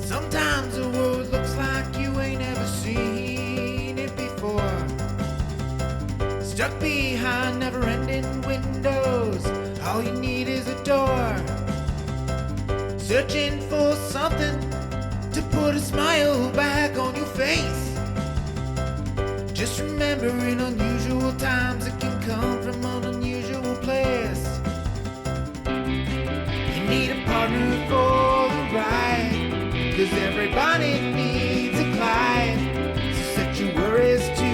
Sometimes the world looks like you ain't ever seen it before. Stuck behind never-ending windows, all you need is a door. Searching for something to put a smile back on your face. Just remember, in unusual times, it can come from an unusual place. You need a partner for the ride, 'cause everybody needs a Clyde. So set your worries to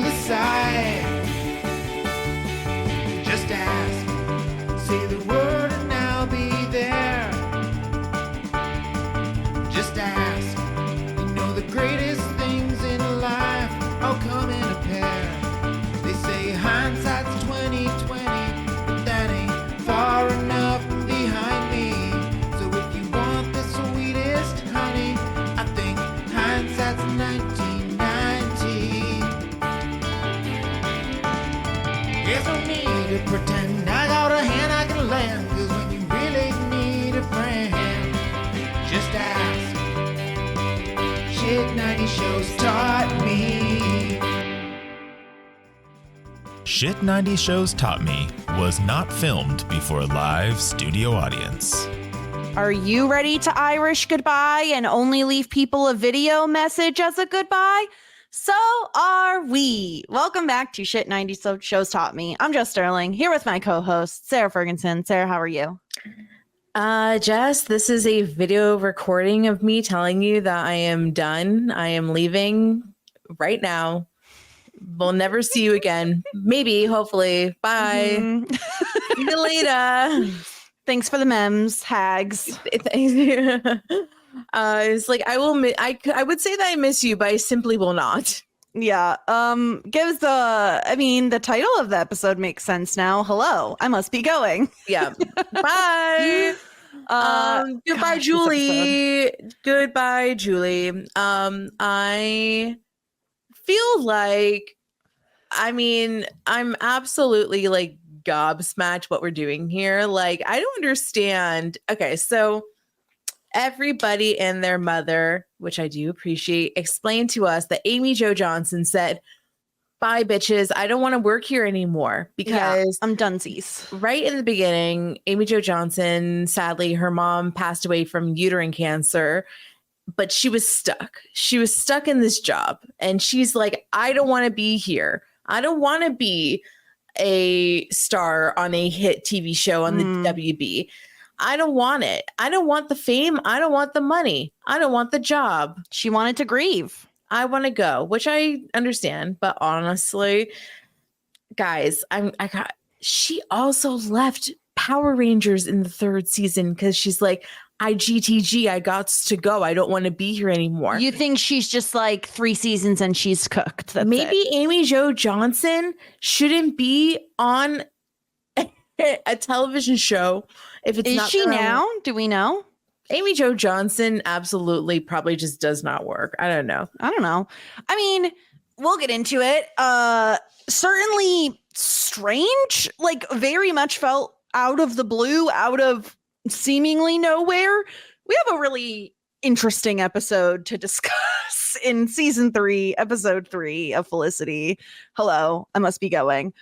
the side. Just ask, say the word and I'll be there. Just ask, you know the greatest things in life all come in a pair. They say hindsight's 20/20, but that ain't far enough behind me. So if you want the sweetest honey, I think hindsight's 1990. There's no need to pretend I got a hand I can lend, 'cause when you really need a friend, just ask. Shit 90 shows taught me. Shit 90 Shows Taught Me was not filmed before a live studio audience. Are you ready to Irish goodbye and only leave people a video message as a goodbye? So are we. Welcome back to Shit 90 Shows Taught Me. I'm Jess Sterling, here with my co-host, Sara Fergenson. Sara, how are you? Jess, this is a video recording of me telling you that I am done. I am leaving right now. We'll never see you again. Maybe, hopefully. Bye. See you later. Thanks for the memes, hags. It's like I would say that I miss you, but I simply will not. Yeah. The title of the episode makes sense now. Hello, I must be going. Yeah. Bye. Goodbye, gosh, Julie. Goodbye, Julie. I feel like, I'm absolutely like gobsmacked what we're doing here. Like, I don't understand. Okay, so everybody and their mother, which I do appreciate, explained to us that Amy Jo Johnson said, "Bye, bitches. I don't want to work here anymore," because I'm donesies. Right in the beginning, Amy Jo Johnson, sadly, her mom passed away from uterine cancer, but she was stuck. She was stuck in this job. And she's like, I don't want to be here. I don't want to be a star on a hit TV show on the WB. I don't want it. I don't want the fame. I don't want the money. I don't want the job. She wanted to grieve. I want to go, which I understand. But honestly, guys, she also left Power Rangers in the 3rd season because she's like, IGTG, I got to go. I don't want to be here anymore. You think she's just like 3 seasons and she's cooked? That's Maybe it. Amy Jo Johnson shouldn't be on a television show if it's not. Is she now? Do we know? Amy Jo Johnson absolutely probably just does not work. I don't know. I mean, we'll get into it. Certainly strange, like very much felt out of the blue, out of seemingly nowhere. We have a really interesting episode to discuss in season 3, episode 3 of Felicity. Hello, I must be going.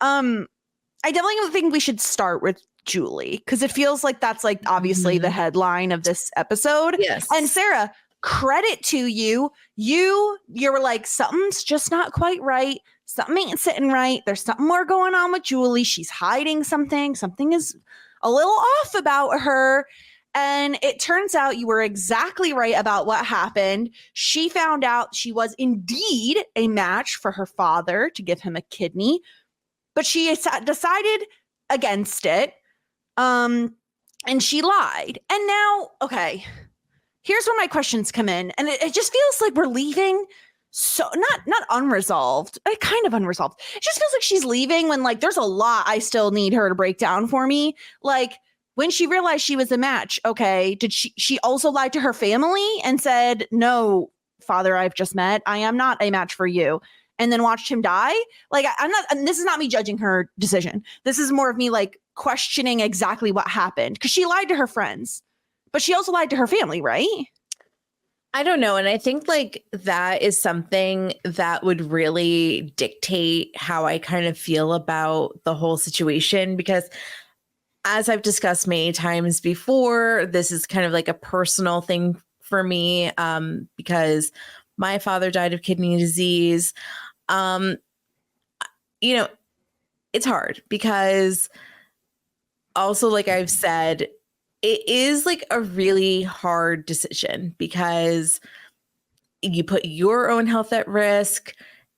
I definitely think we should start with Julie, because it feels like that's like obviously the headline of this episode. Yes. And Sara, credit to you. You're like, something's just not quite right. Something ain't sitting right. There's something more going on with Julie. She's hiding something. Something is a little off about her. And it turns out you were exactly right about what happened. She found out she was indeed a match for her father to give him a kidney, but she decided against it. And she lied. And now, okay, here's where my questions come in. And it just feels like we're leaving so not unresolved, kind of unresolved. It just feels like she's leaving when like there's a lot I still need her to break down for me. Like when she realized she was a match, okay, did she also lied to her family and said, "No, father I've just met, I am not a match for you," and then watched him die? Like I'm not, and this is not me judging her decision. This is more of me like questioning exactly what happened, because she lied to her friends, but she also lied to her family, right? I don't know. And I think like that is something that would really dictate how I kind of feel about the whole situation, because as I've discussed many times before, this is kind of like a personal thing for me, because my father died of kidney disease. You know, it's hard because also, like I've said, it is like a really hard decision because you put your own health at risk.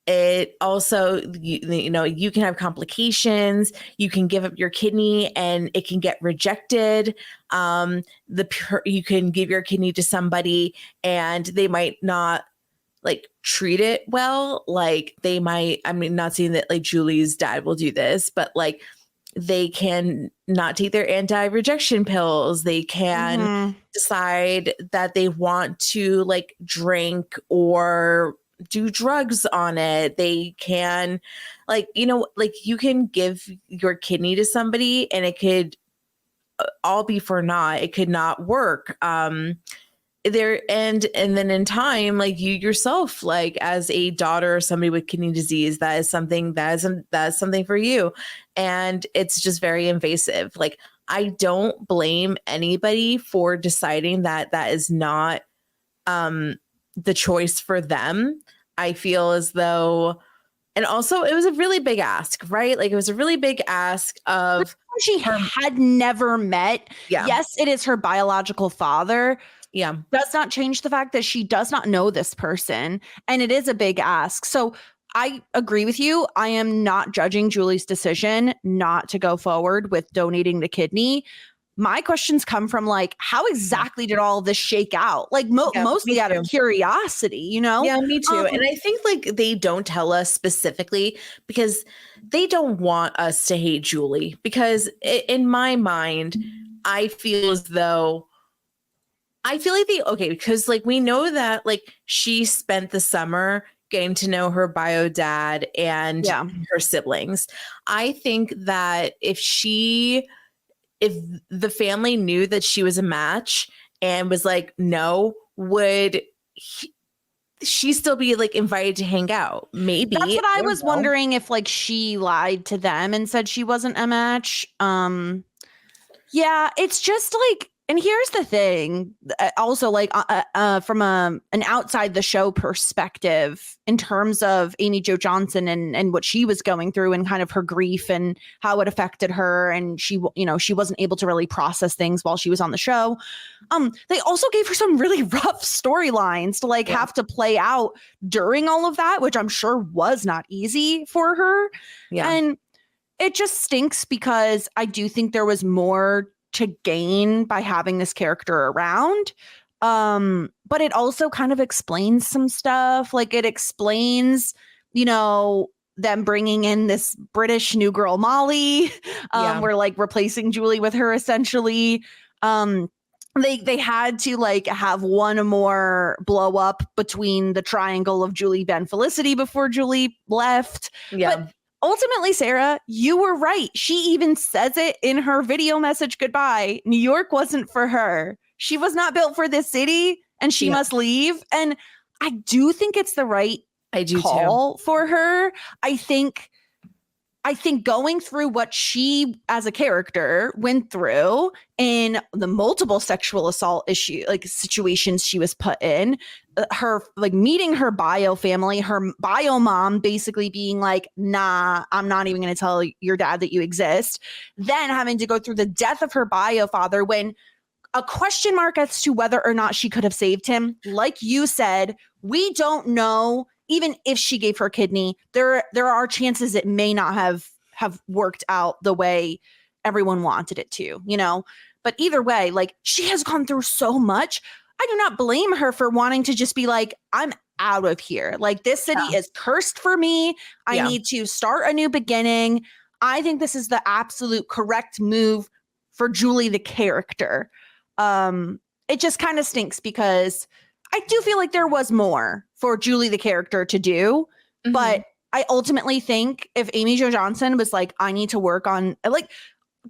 It also, you know, you can have complications. You can give up your kidney and it can get rejected. You can give your kidney to somebody and they might not like treat it well. Like they might, I mean, not saying that like Julie's dad will do this, but like they can not take their anti-rejection pills. They can decide that they want to like drink or do drugs on it. They can like, you know, like you can give your kidney to somebody and it could all be for naught. It could not work. And then in time, like you yourself, like as a daughter or somebody with kidney disease, that is something for you. And it's just very invasive. Like I don't blame anybody for deciding that that is not the choice for them. I feel as though, and also it was a really big ask, right? Like it was a really big ask of she had never met. Yeah. Yes, it is her biological father. Yeah. Does not change the fact that she does not know this person. And it is a big ask. So I agree with you. I am not judging Julie's decision not to go forward with donating the kidney. My questions come from like, how exactly did all this shake out? Like mostly out of curiosity, you know? Yeah, me too. And I think like they don't tell us specifically because they don't want us to hate Julie. Because in my mind, I feel as though because like we know that like she spent the summer getting to know her bio dad and her siblings. I think that if the family knew that she was a match and was like, no, would she still be like invited to hang out? Maybe. That's what I was wondering, if like she lied to them and said she wasn't a match. Yeah, it's just like, and here's the thing, also like from an outside the show perspective, in terms of Amy Jo Johnson and what she was going through and kind of her grief and how it affected her. And she, you know, she wasn't able to really process things while she was on the show. They also gave her some really rough storylines to like have to play out during all of that, which I'm sure was not easy for her. Yeah. And it just stinks because I do think there was more to gain by having this character around. But it also kind of explains some stuff. Like it explains, you know, them bringing in this British new girl, Molly. We're like replacing Julie with her essentially. They had to like have one more blow up between the triangle of Julie, Ben, Felicity before Julie left. Yeah. But ultimately, Sarah, you were right. She even says it in her video message goodbye. New York wasn't for her. She was not built for this city and she must leave. And I do think it's the right call for her. I think going through what she as a character went through in the multiple sexual assault situations she was put in, her like meeting her bio family, her bio mom basically being like, nah, I'm not even going to tell your dad that you exist. Then having to go through the death of her bio father, when a question mark as to whether or not she could have saved him. Like you said, we don't know. Even if she gave her kidney, there are chances it may not have worked out the way everyone wanted it to, you know? But either way, like she has gone through so much. I do not blame her for wanting to just be like, I'm out of here. Like this city is cursed for me. I need to start a new beginning. I think this is the absolute correct move for Julie, the character. It just kind of stinks because I do feel like there was more for Julie, the character, to do. But I ultimately think if Amy Jo Johnson was like, I need to work on, like,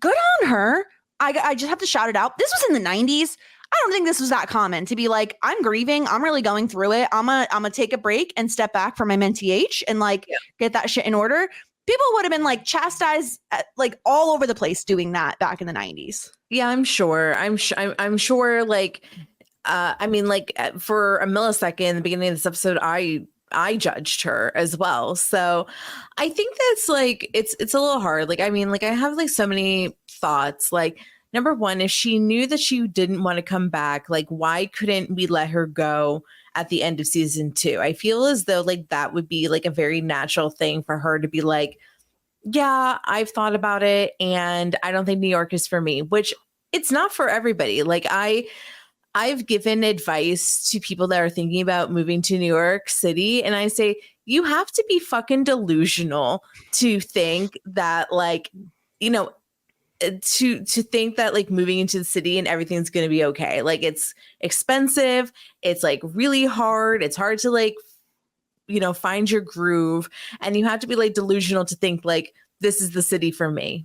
good on her. I just have to shout it out. This was in the 90s. I don't think this was that common to be like, I'm grieving. I'm really going through it. I'm gonna take a break and step back from my mentee H and like get that shit in order. People would have been like chastised like all over the place doing that back in the 90s. Yeah, I'm sure. I'm sure. Like, I mean, like for a millisecond in the beginning of this episode, I judged her as well. So I think that's like it's a little hard. Like, I mean, like I have like so many thoughts. Like, number one, if she knew that she didn't want to come back, like why couldn't we let her go at the end of season 2? I feel as though like that would be like a very natural thing for her to be like, yeah, I've thought about it and I don't think New York is for me, which it's not for everybody. Like I've given advice to people that are thinking about moving to New York City, and I say, you have to be fucking delusional to think that like, you know, to think that like moving into the city and everything's going to be okay. Like it's expensive. It's like really hard. It's hard to like, you know, find your groove, and you have to be like delusional to think like this is the city for me.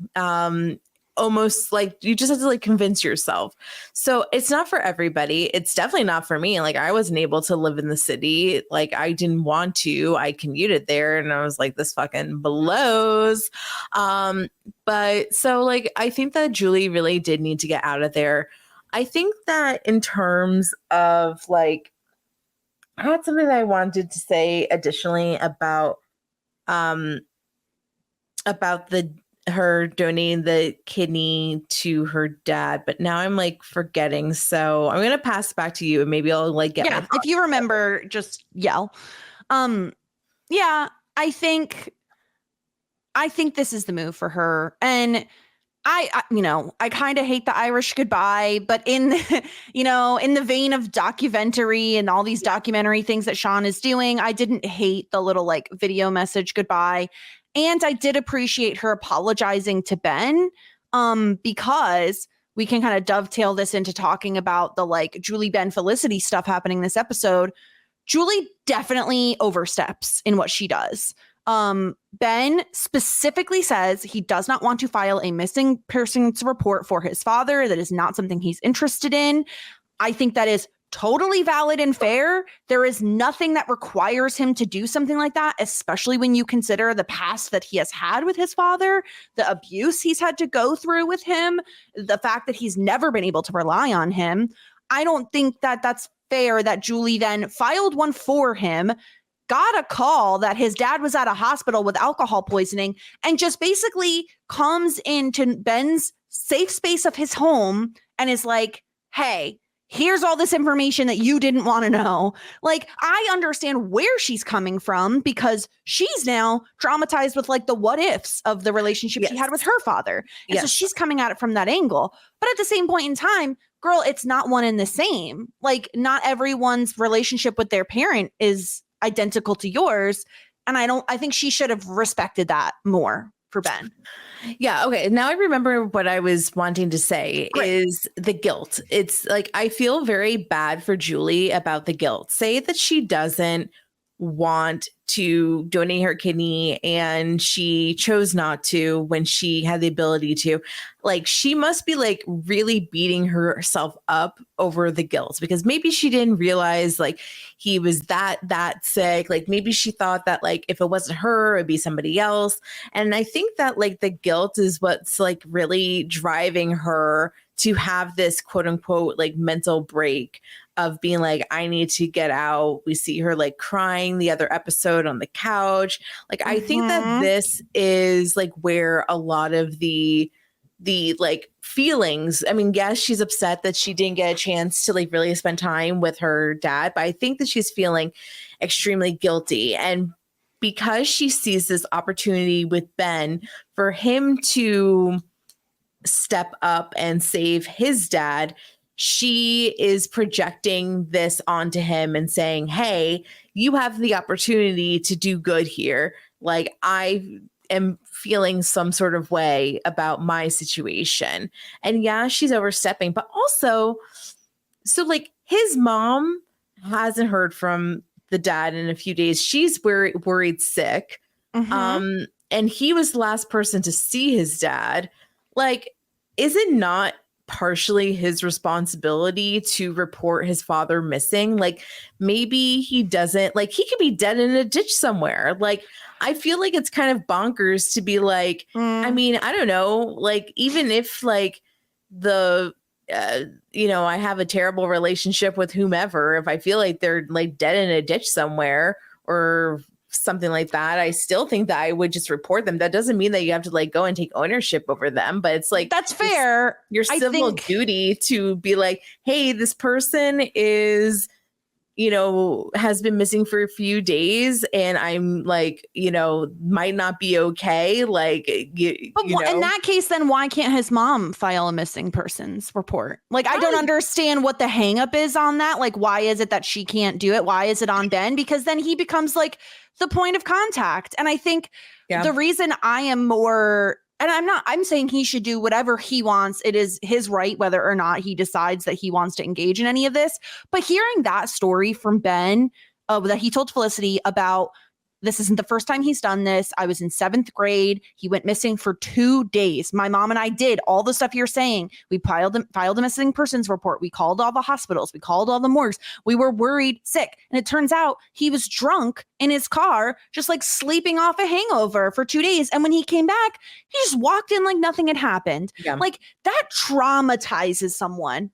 Almost like you just have to like convince yourself. So it's not for everybody. It's definitely not for me. Like I wasn't able to live in the city. Like I didn't want to. I commuted there and I was like, this fucking blows. But so like I think that Julie really did need to get out of there. I think that in terms of like, I had something that I wanted to say additionally about her donating the kidney to her dad, but now I'm like forgetting. So I'm gonna pass it back to you, and maybe I'll like get. Yeah, if you remember, just yell. Yeah, I think this is the move for her, and I you know, I kind of hate the Irish goodbye, but in in the vein of documentary and all these documentary things that Sean is doing, I didn't hate the little like video message goodbye. And I did appreciate her apologizing to Ben, because we can kind of dovetail this into talking about the like Julie, Ben, Felicity stuff happening this episode. Julie definitely oversteps in what she does. Ben specifically says he does not want to file a missing persons report for his father. That is not something he's interested in. I think that is totally valid and fair. There is nothing that requires him to do something like that, especially when you consider the past that he has had with his father, the abuse he's had to go through with him, the fact that he's never been able to rely on him. I don't think that that's fair that Julie then filed one for him, got a call that his dad was at a hospital with alcohol poisoning, and just basically comes into Ben's safe space of his home and is like, hey, here's all this information that you didn't want to know. Like, I understand where she's coming from because she's now traumatized with like the what ifs of the relationship she had with her father. And so she's coming at it from that angle. But at the same point in time, girl, it's not one and the same. Like, not everyone's relationship with their parent is identical to yours. And I think she should have respected that more for Ben. Yeah. Okay. Now I remember what I was wanting to say is the guilt. It's like, I feel very bad for Julie about the guilt. Say that she doesn't want to donate her kidney and she chose not to when she had the ability to. Like, she must be like really beating herself up over the guilt because maybe she didn't realize like he was that sick. Like maybe she thought that like if it wasn't her, it'd be somebody else. And I think that like the guilt is what's like really driving her to have this quote unquote like mental break of being like, I need to get out. We see her like crying the other episode on the couch. Like, I think that this is like where a lot of the like feelings, I mean, yes, she's upset that she didn't get a chance to like really spend time with her dad, but I think that she's feeling extremely guilty. And because she sees this opportunity with Ben for him to step up and save his dad, she is projecting this onto him and saying, hey, you have the opportunity to do good here. Like, I am feeling some sort of way about my situation. And yeah, she's overstepping, but also, so like his mom hasn't heard from the dad in a few days. She's worried sick. And he was the last person to see his dad. Like, is it not partially his responsibility to report his father missing. Like maybe he doesn't, like he could be dead in a ditch somewhere. Like I feel like it's kind of bonkers to be like, I mean, I don't know, like even if like the I have a terrible relationship with whomever, if I feel like they're like dead in a ditch somewhere or something like that, I still think that I would just report them. That doesn't mean that you have to like go and take ownership over them, but it's like that's fair. Your civil duty to be like, hey, this person is, has been missing for a few days and I'm like, might not be okay. Like, in that case, then why can't his mom file a missing persons report? Like, I don't understand what the hang up is on that. Like, why is it that she can't do it? Why is it on Ben? Because then he becomes like the point of contact. And I think the reason I am more, and I'm saying he should do whatever he wants. It is his right, whether or not he decides that he wants to engage in any of this. But hearing that story from Ben, that he told Felicity about, this isn't the first time he's done this. I was in 7th grade. He went missing for 2 days. My mom and I did all the stuff you're saying. We filed a missing persons report. We called all the hospitals. We called all the morgues. We were worried sick. And it turns out he was drunk in his car, just like sleeping off a hangover for 2 days. And when he came back, he just walked in like nothing had happened. Yeah. Like that traumatizes someone,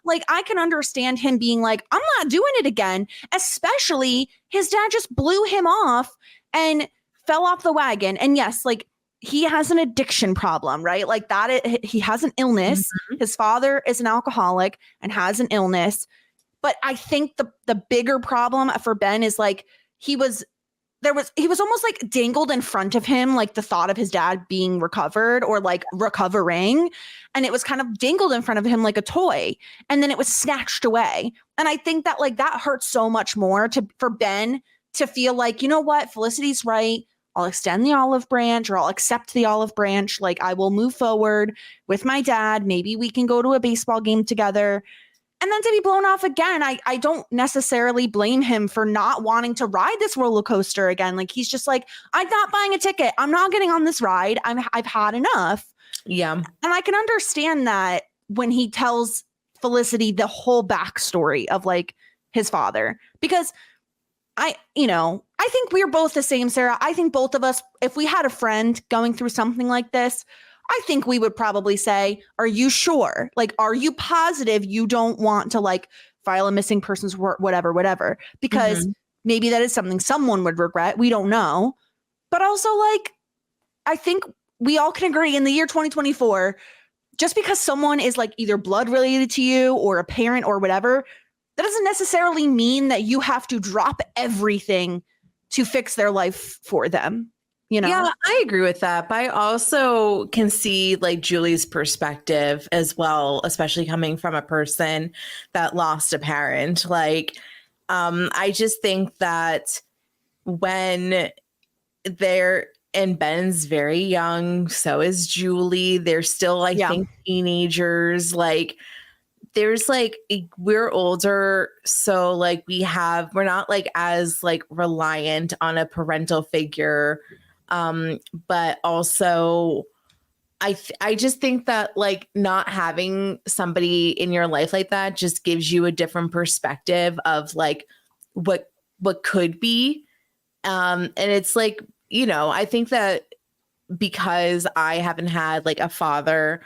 Like I can understand him being like, I'm not doing it again, especially his dad just blew him off and fell off the wagon. And yes, like he has an addiction problem, right? Like he has an illness. Mm-hmm. His father is an alcoholic and has an illness. But I think the bigger problem for Ben is like he was almost like dangled in front of him, like the thought of his dad being recovered or like recovering. And it was kind of dangled in front of him like a toy. And then it was snatched away. And I think that like that hurts so much more for Ben to feel like, you know what, Felicity's right. I'll extend the olive branch or I'll accept the olive branch. Like I will move forward with my dad. Maybe we can go to a baseball game together. And then to be blown off again, I don't necessarily blame him for not wanting to ride this roller coaster again. Like he's just like, I'm not buying a ticket. I'm not getting on this ride. I've had enough. Yeah. And I can understand that when he tells Felicity the whole backstory of like his father, because I think we're both the same, Sarah. I think both of us, if we had a friend going through something like this, I think we would probably say, are you sure? Like, are you positive you don't want to like file a missing persons report, whatever? Because maybe that is something someone would regret. We don't know. But also like, I think we all can agree in the year 2024, just because someone is like either blood related to you or a parent or whatever, that doesn't necessarily mean that you have to drop everything to fix their life for them. Yeah, I agree with that. But I also can see like Julie's perspective as well, especially coming from a person that lost a parent. Like, I just think that when and Ben's very young, so is Julie. They're still, I think, teenagers. Like, there's like, we're older, so like we're not like as like reliant on a parental figure. But also I just think that like not having somebody in your life like that just gives you a different perspective of like what could be. And it's like, I think that because I haven't had like a father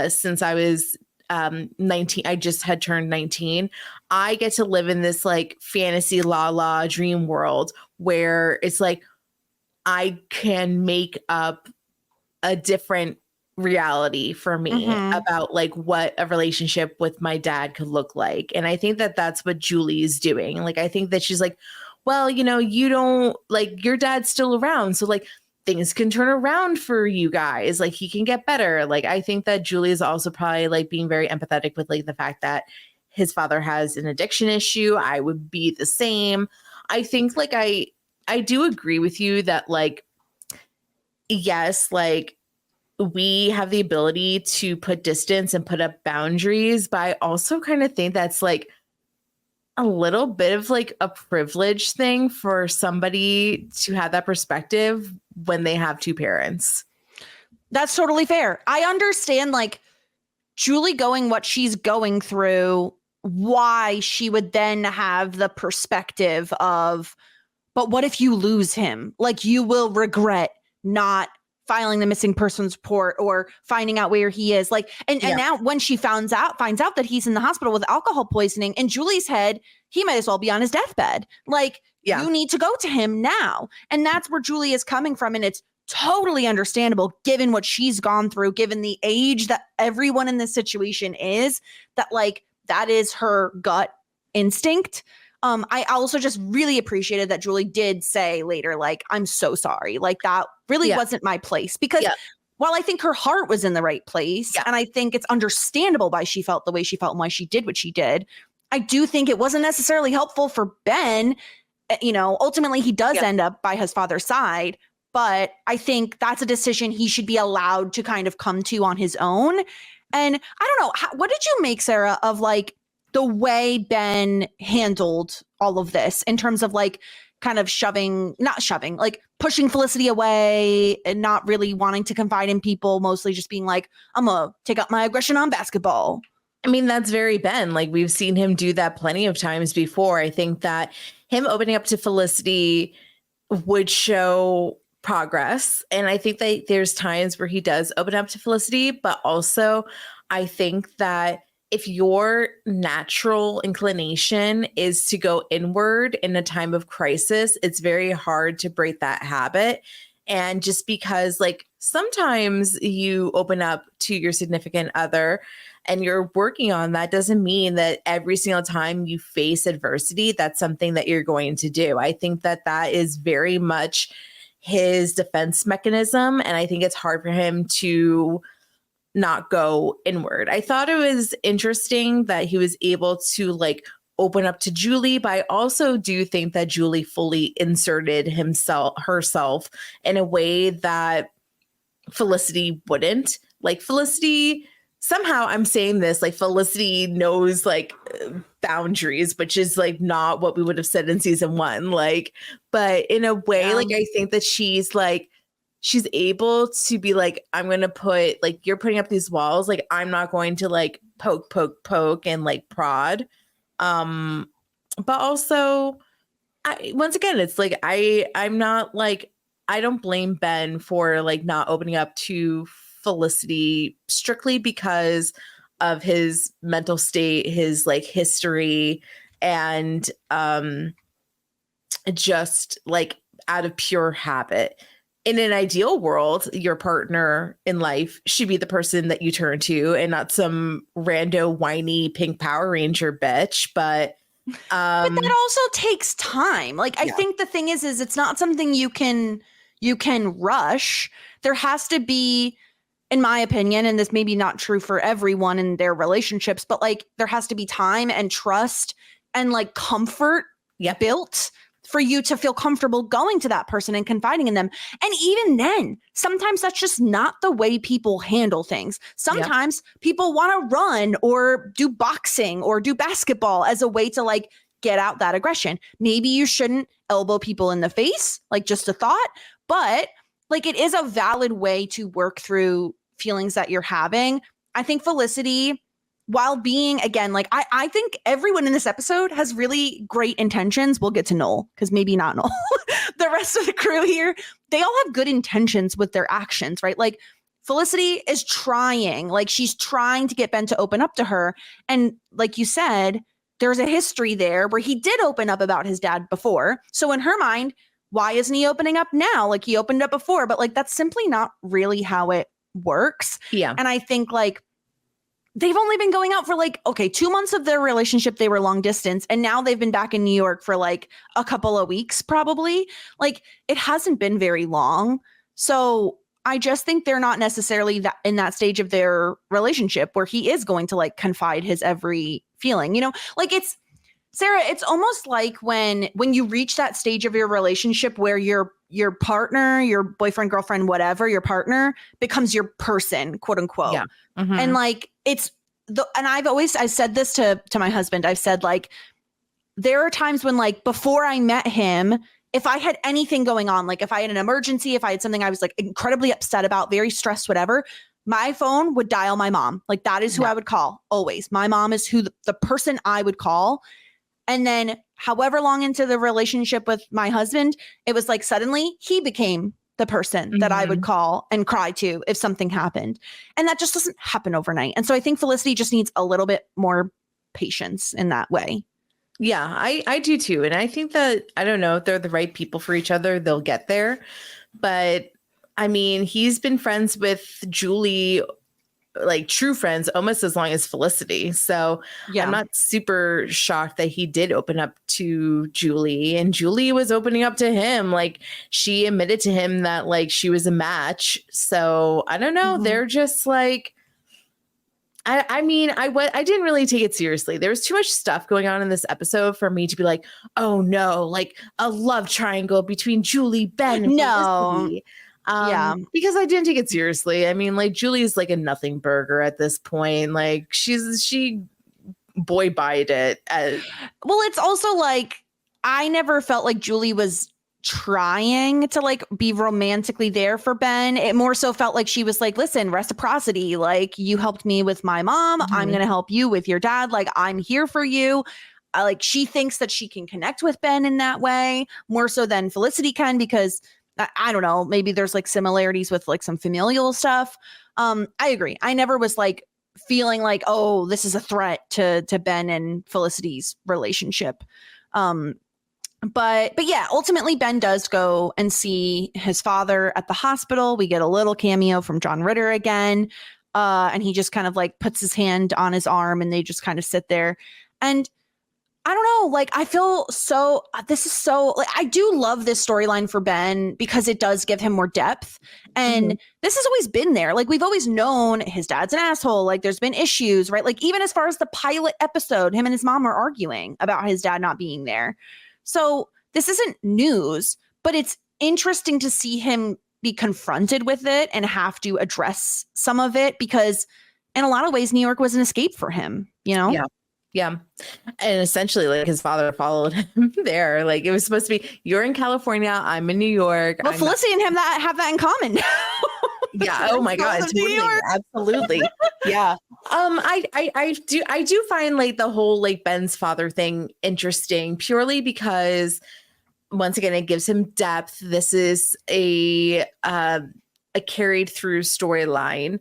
since I was 19, I just had turned 19. I get to live in this like fantasy la dream world where it's like I can make up a different reality for me about like what a relationship with my dad could look like. And I think that that's what Julie is doing. Like, I think that she's like, well, you don't like your dad's still around. So like things can turn around for you guys. Like he can get better. Like, I think that Julie is also probably like being very empathetic with like the fact that his father has an addiction issue. I would be the same. I think like I do agree with you that like, yes, like we have the ability to put distance and put up boundaries, but I also kind of think that's like a little bit of like a privilege thing for somebody to have that perspective when they have two parents. That's totally fair. I understand like Julie going what she's going through, why she would then have the perspective of, but what if you lose him? Like, you will regret not filing the missing persons report or finding out where he is. Like, and now when she finds out that he's in the hospital with alcohol poisoning, in Julie's head, he might as well be on his deathbed. Like, you need to go to him now. And that's where Julie is coming from. And it's totally understandable given what she's gone through, given the age that everyone in this situation is, that like, that is her gut instinct. I also just really appreciated that Julie did say later, like, I'm so sorry. Like, that really wasn't my place. Because while I think her heart was in the right place, and I think it's understandable why she felt the way she felt and why she did what she did, I do think it wasn't necessarily helpful for Ben. You know, ultimately, he does end up by his father's side. But I think that's a decision he should be allowed to kind of come to on his own. And I don't know, what did you make, Sarah, of like the way Ben handled all of this in terms of like kind of like pushing Felicity away and not really wanting to confide in people, mostly just being like, I'm going to take out my aggression on basketball? I mean, that's very Ben. Like, we've seen him do that plenty of times before. I think that him opening up to Felicity would show progress. And I think that there's times where he does open up to Felicity, but also I think that if your natural inclination is to go inward in a time of crisis, it's very hard to break that habit. And just because like sometimes you open up to your significant other and you're working on that doesn't mean that every single time you face adversity, that's something that you're going to do. I think that that is very much his defense mechanism. And I think it's hard for him to not go inward. I thought it was interesting that he was able to like open up to Julie, but I also do think that Julie fully inserted herself in a way that Felicity wouldn't. Like Felicity, somehow I'm saying this, like Felicity knows like boundaries, which is like not what we would have said in season 1. Like, but in a way, like I think that she's able to be like, I'm going to put like, you're putting up these walls. Like, I'm not going to like poke and like prod. But also once again, it's like, I'm not like, I don't blame Ben for like not opening up to Felicity strictly because of his mental state, his like history, and just like out of pure habit. In an ideal world, your partner in life should be the person that you turn to and not some rando whiny pink Power Ranger bitch. But that also takes time. Like, I think the thing is it's not something you can rush. There has to be, in my opinion, and this may be not true for everyone in their relationships, but like there has to be time and trust and like comfort built for you to feel comfortable going to that person and confiding in them. And even then, sometimes that's just not the way people handle things. Sometimes people want to run or do boxing or do basketball as a way to like get out that aggression. Maybe you shouldn't elbow people in the face, like just a thought, but like it is a valid way to work through feelings that you're having. I think Felicity, while being, again, like I think everyone in this episode has really great intentions. We'll get to Noel, because maybe not Noel. The rest of the crew here, they all have good intentions with their actions, right? Like Felicity is trying, like she's trying to get Ben to open up to her. And like you said, there's a history there where he did open up about his dad before. So in her mind, why isn't he opening up now? Like he opened up before, but like that's simply not really how it works. Yeah. And I think like they've only been going out for like, 2 months of their relationship, they were long distance. And now they've been back in New York for like a couple of weeks, probably. Like it hasn't been very long. So I just think they're not necessarily that in that stage of their relationship where he is going to like confide his every feeling, you know, like it's, Sarah, it's almost like when you reach that stage of your relationship where your partner, your boyfriend, girlfriend, whatever, your partner becomes your person, quote unquote. Yeah. Mm-hmm. And like I said this to my husband. I've said like, there are times when like before I met him, if I had anything going on, like if I had an emergency, if I had something I was like incredibly upset about, very stressed, whatever, my phone would dial my mom. Like that is who I would call always. My mom is who the person I would call. And then however long into the relationship with my husband, it was like suddenly he became the person that I would call and cry to if something happened. And that just doesn't happen overnight. And so I think Felicity just needs a little bit more patience in that way. Yeah, I do too. And I think that, I don't know, if they're the right people for each other, they'll get there. But I mean, he's been friends with Julie, like true friends, almost as long as Felicity. So I'm not super shocked that he did open up to Julie, and Julie was opening up to him. Like she admitted to him that like she was a match. So I don't know. They're just like, I mean, I didn't really take it seriously. There was too much stuff going on in this episode for me to be like, oh no, like a love triangle between Julie, Ben, and Felicity. Because I didn't take it seriously. I mean, like Julie's like a nothing burger at this point. Like she boy buyed it. Well, it's also like I never felt like Julie was trying to like be romantically there for Ben. It more so felt like she was like, listen, reciprocity, like you helped me with my mom. I'm going to help you with your dad. Like I'm here for you. Like she thinks that she can connect with Ben in that way more so than Felicity can, because I don't know, maybe there's like similarities with like some familial stuff. I agree. I never was like feeling like, oh, this is a threat to Ben and Felicity's relationship. But yeah, ultimately Ben does go and see his father at the hospital. We get a little cameo from John Ritter again. And he just kind of like puts his hand on his arm and they just kind of sit there. And I don't know, like I feel so, this is so, like I do love this storyline for Ben because it does give him more depth. And this has always been there. Like we've always known his dad's an asshole. Like there's been issues, right? Like even as far as the pilot episode, him and his mom are arguing about his dad not being there. So this isn't news, but it's interesting to see him be confronted with it and have to address some of it because in a lot of ways, New York was an escape for him, you know? Yeah. And essentially like his father followed him there. Like it was supposed to be, you're in California, I'm in New York. Well, Felicity and him have that in common. Yeah. Oh my God. Totally. Absolutely. Yeah. I do find like the whole like Ben's father thing interesting purely because once again, it gives him depth. This is a carried through storyline.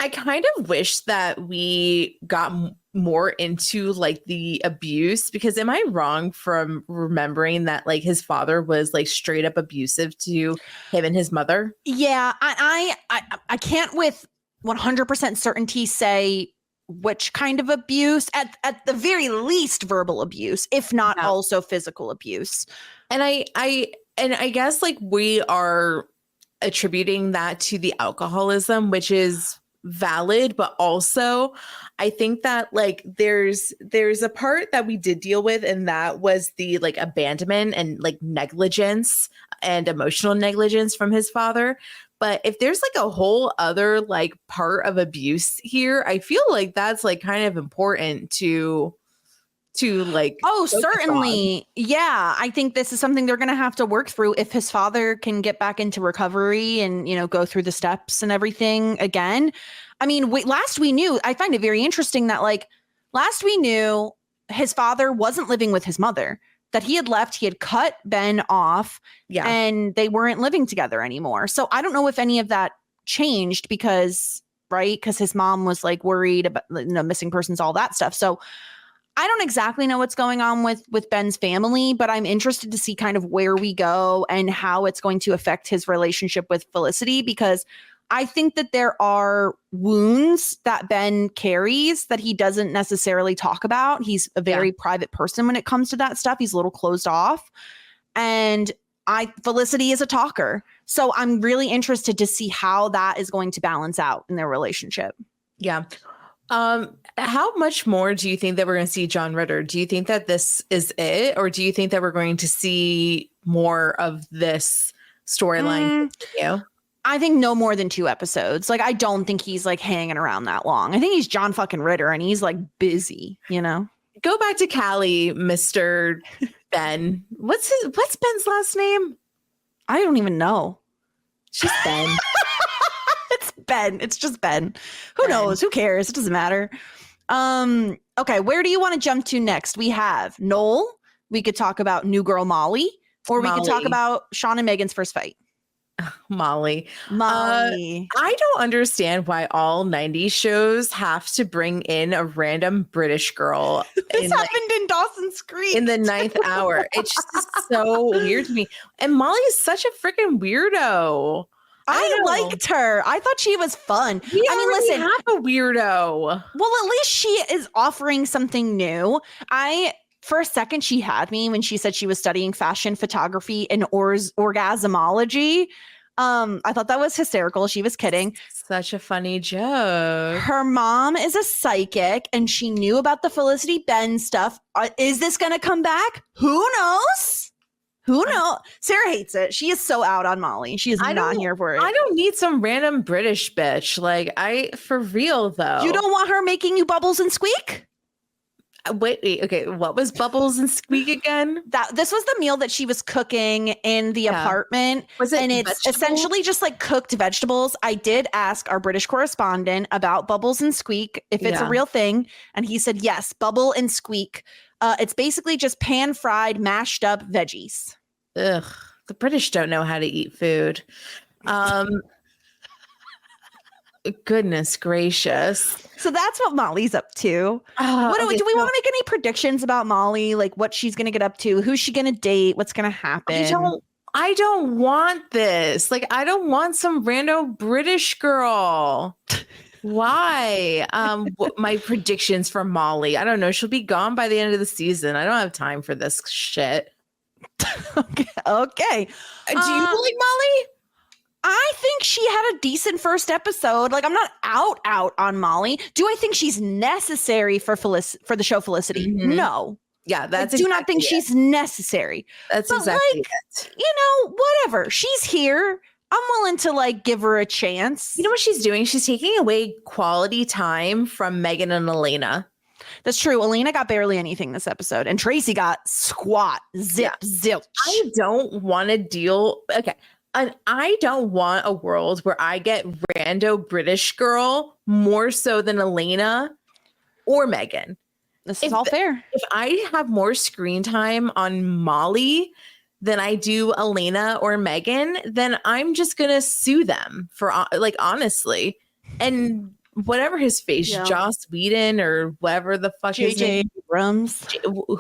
I kind of wish that we got more into like the abuse, because am I wrong from remembering that like his father was like straight up abusive to him and his mother? Yeah, I can't with 100% certainty say which kind of abuse, at the very least verbal abuse, if not also physical abuse. And I guess like we are attributing that to the alcoholism, which is valid, but also I think that like there's a part that we did deal with, and that was the like abandonment and like negligence and emotional negligence from his father. But if there's like a whole other like part of abuse here, I feel like that's like kind of important to like, oh, certainly. Yeah. I think this is something they're going to have to work through if his father can get back into recovery and, you know, go through the steps and everything again. I mean, last we knew, I find it very interesting that like last we knew his father wasn't living with his mother, that he had left, he had cut Ben off and they weren't living together anymore. So I don't know if any of that changed because his mom was like worried about, you know, missing persons, all that stuff. So I don't exactly know what's going on with Ben's family, but I'm interested to see kind of where we go and how it's going to affect his relationship with Felicity, because I think that there are wounds that Ben carries that he doesn't necessarily talk about. He's a very private person when it comes to that stuff. He's a little closed off. And Felicity is a talker. So I'm really interested to see how that is going to balance out in their relationship. Yeah. How much more do you think that we're going to see John Ritter? Do you think that this is it? Or do you think that we're going to see more of this storyline continue? I think no more than 2 episodes. Like, I don't think he's like hanging around that long. I think he's John fucking Ritter and he's like busy, you know? Go back to Cali, Mr. Ben. What's Ben's last name? I don't even know. Just Ben. Ben. It's just Ben. Who knows? Who cares? It doesn't matter. Okay, where do you want to jump to next? We have Noel. We could talk about New Girl Molly, or we could talk about Sean and Meghan's first fight. Molly. Molly. I don't understand why all 90s shows have to bring in a random British girl. This happened in Dawson's Creek. In the 9th hour. It's just so weird to me. And Molly's such a freaking weirdo. I liked her. I thought she was fun. Listen, have a weirdo. Well, at least she is offering something new. For a second, she had me when she said she was studying fashion photography and orgasmology. I thought that was hysterical. She was kidding. Such a funny joke. Her mom is a psychic and she knew about the Felicity Ben stuff. Is this going to come back? Who knows? Who knows? Sarah hates it. She is so out on Molly. She is not here for it. I don't need some random British bitch. For real though. You don't want her making you bubbles and squeak? Wait, okay. What was Bubbles and Squeak again? This was the meal that she was cooking in the apartment. Was it? And it's essentially just like cooked vegetables. I did ask our British correspondent about Bubbles and Squeak if it's a real thing, and he said yes. Bubble and Squeak. It's basically just pan fried, mashed up veggies. Ugh, the British don't know how to eat food. Goodness gracious. So that's what Molly's up to. Do we want to make any predictions about Molly? Like what she's going to get up to? Who's she going to date? What's going to happen? I don't want this. I don't want some random British girl. Why? My predictions for Molly. I don't know. She'll be gone by the end of the season. I don't have time for this shit. Okay. Do you like Molly? I think she had a decent first episode. I'm not out on Molly. Do I think she's necessary for the show Felicity? Mm-hmm. No. Yeah, I do not think she's necessary. That's exactly it. Whatever. She's here. I'm willing to give her a chance. You know what she's doing? She's taking away quality time from Meghan and Elena. That's true. Elena got barely anything this episode, and Tracy got squat, zilch. I don't want to deal. Okay. And I don't want a world where I get rando British girl more so than Elena or Meghan. This is all fair. If I have more screen time on Molly than I do Elena or Meghan, then I'm just going to sue them for honestly. And whatever his face, Joss Whedon or whatever the fuck his name, Abrams,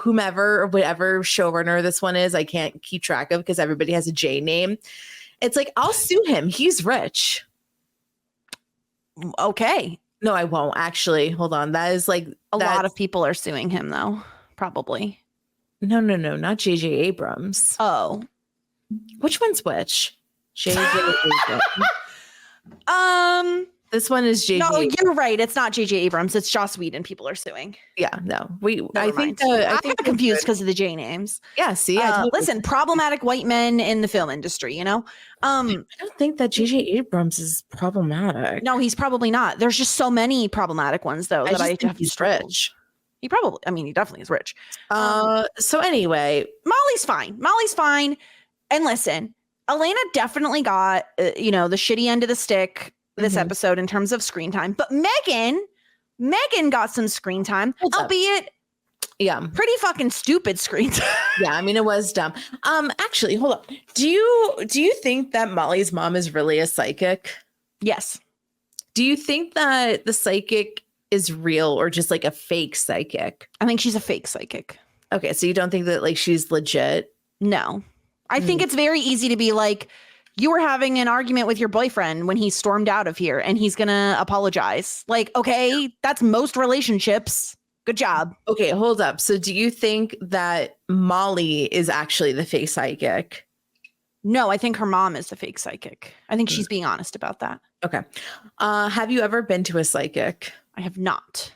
whomever or whatever showrunner this one is, I can't keep track of because everybody has a J name. It's I'll sue him. He's rich. Okay. No, I won't actually. Hold on. That is a lot of people are suing him though. Probably. No, not JJ Abrams. Oh. Which one's which? JJ Abrams. This one is JJ. No, you're right. It's not JJ Abrams. It's Joss Whedon. People are suing. Yeah, no. I think I'm confused because of the J names. Yeah, see, listen, problematic white men in the film industry, I don't think that JJ Abrams is problematic. No, he's probably not. There's just so many problematic ones though that I have to struggle. Rich. He definitely is rich. So anyway, Molly's fine. And listen, Elena definitely got the shitty end of the stick this episode in terms of screen time, but Meghan got some screen time, albeit pretty fucking stupid screen time. Yeah, it was dumb. Actually, hold up. Do you think that Molly's mom is really a psychic? Yes. Do you think that the psychic is real or just a fake psychic? I think she's a fake psychic. Okay, so you don't think that she's legit? No. I think it's very easy to be you were having an argument with your boyfriend when he stormed out of here and he's going to apologize. Okay, that's most relationships. Good job. Okay, hold up. So do you think that Molly is actually the fake psychic? No, I think her mom is the fake psychic. I think she's being honest about that. Okay. Have you ever been to a psychic? I have not.